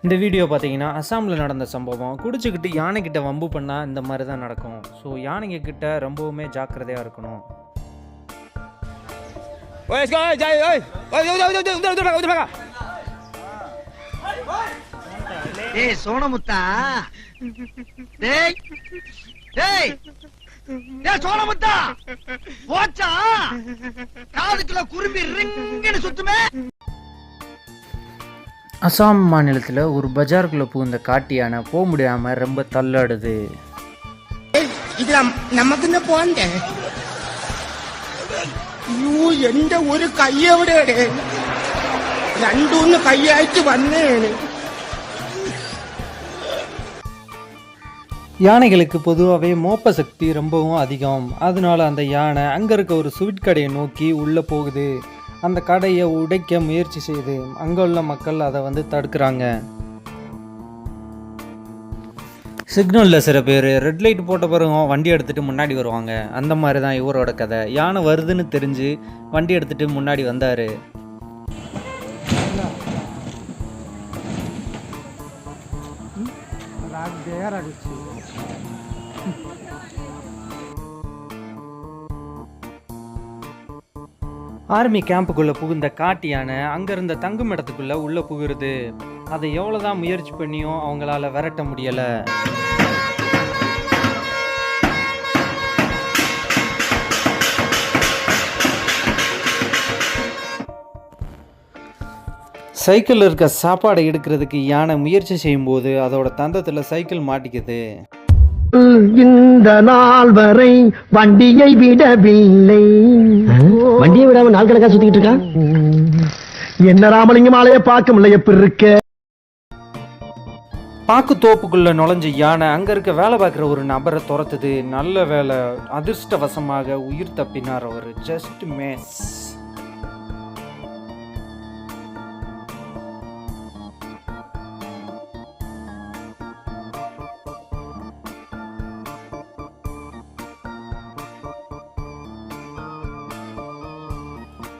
இந்த வீடியோ பார்த்தீங்கன்னா அசாமில் நடந்த சம்பவம். குடிச்சுக்கிட்டு யானைக்கிட்ட வம்பு பண்ணால் இந்த மாதிரி தான் நடக்கும். ஸோ யானைங்க கிட்ட ரொம்பவுமே ஜாக்கிரதையாக இருக்கணும். ஏய் சோனமுத்தா, டேய் டேய் டேய் சோனமுத்தா, போச்சா காதுக்குள்ள குரும்பி ரிங்குன்னு சுத்துமே. அசாம் மாநிலத்தில் ஒரு பஜாருக்குள்ளே புகுந்த காட்டு யானை போக முடியாமல் ரொம்ப தள்ளாடுது. நமக்கு போந்த எந்த ஒரு கையோட രണ്ടൂന്ന് കൈയായിട്ട് വന്നേണ്. யானைகளுக்கு பொதுவாகவே மோப்ப சக்தி ரொம்பவும் அதிகம். அதனால அந்த யானை அங்கே இருக்க ஒரு ஸ்வீட் கடையை நோக்கி உள்ளே போகுது. அந்த கடையை உடைக்க முயற்சி செய்யுது. அங்கே உள்ள மக்கள் அதை தடுக்கிறாங்க. சிக்னலில் சில பேர் ரெட் லைட் போட்ட பிறகு வண்டி எடுத்துகிட்டு முன்னாடி வருவாங்க. அந்த மாதிரி தான் இவரோட கதை. யானை வருதுன்னு தெரிஞ்சு வண்டி எடுத்துகிட்டு முன்னாடி வந்தார். ஆர்மி கேம்புக்குள்ளே புகுந்த காட்டு யானை அங்கே இருந்த தங்கும் இடத்துக்குள்ளே உள்ளே புகுறது. அதை எவ்வளோதான் முயற்சி பண்ணியும் அவங்களால விரட்ட முடியலை. சைக்கிளில் இருக்க சாப்பாடை எடுக்கிறதுக்கு யானை முயற்சி செய்யும்போது அதோட தந்தத்தில் சைக்கிள் மாட்டிக்குது. இந்த நாள் வரை வண்டியை விடவில்லை. வண்டியை விடாம நாள் கணக்கா சுத்திக்கிட்டு இருக்கா. என்ன ராமலிங்கம் ஆலைய பார்க்க முடியல. எப்படி இருக்க? பாக்கு தோப்புக்குள்ள நுழைஞ்ச யானை அங்க இருக்க வேலை பார்க்குற ஒரு நபரை துரத்துது. நல்ல வேலை, அதிர்ஷ்டவசமாக உயிர் தப்பினார் அவர். Just miss.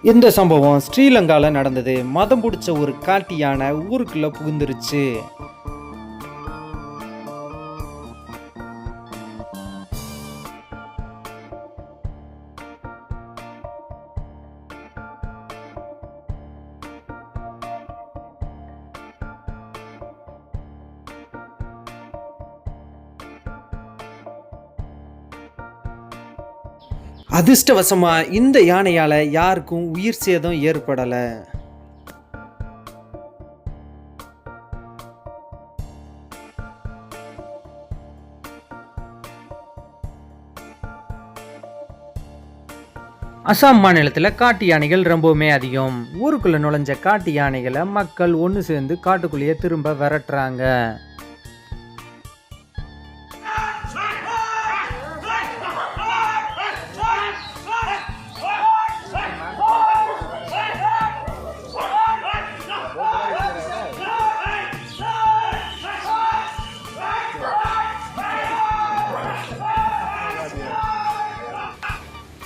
இந்த சம்பவம் ஸ்ரீலங்காவில் நடந்தது. மதம் பிடிச்ச ஒரு காட்டு யானை ஊருக்குள்ள புகுந்துருச்சு. அதிர்ஷ்டவசமா இந்த யானையால யாருக்கும் உயிர் சேதம் ஏற்படல. அசாம் மாநிலத்தில் காட்டு யானைகள் ரொம்பவுமே அதிகம். ஊருக்குள்ள நுழைஞ்ச காட்டு யானைகளை மக்கள் ஒன்று சேர்ந்து காட்டுக்குள்ளேயே திரும்ப விரட்டுறாங்க.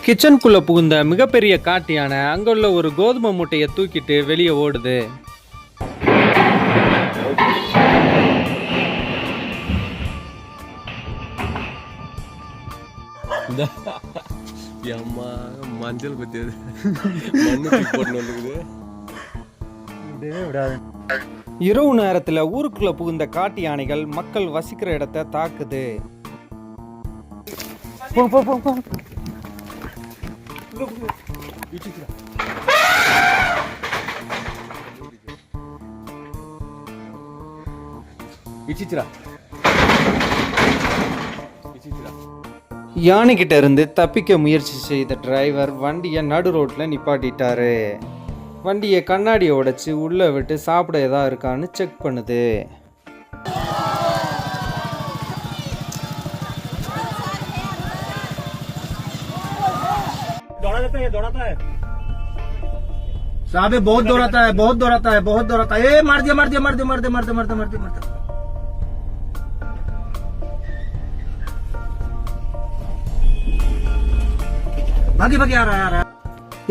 கிச்சனுக்குள்ள புகுந்த மிகப்பெரிய காட்டு யானை அங்குள்ள ஒரு கோதுமை மூட்டையை தூக்கிட்டு வெளியே ஓடுது. மஞ்சள் பத்தி இரவு நேரத்துல ஊருக்குள்ள புகுந்த காட்டு யானைகள் மக்கள் வசிக்கிற இடத்தை தாக்குது. யானை கிட்ட இருந்து தப்பிக்க முயற்சி செய்த டிரைவர் வண்டியை நடு ரோட்ல நிப்பாட்டிட்டாரு. வண்டியை கண்ணாடியை உடைச்சு உள்ள விட்டு சாப்பிட ஏதா இருக்கான்னு செக் பண்ணுது. साहब बहुत दौड़ाता है, बहुत दौड़ाता है, बहुत दौड़ाता है. मार दिया मार दिया मार दिया मार दिया मार दिया मार दिया मार दिया मार दिया. भागी भागी आ रहा है.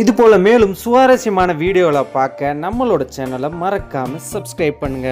இது போல மேலும் சுவாரஸ்யமான வீடியோவை பார்க்க நம்மளோட சேனலை மறக்காம சப்ஸ்கிரைப் பண்ணுங்க.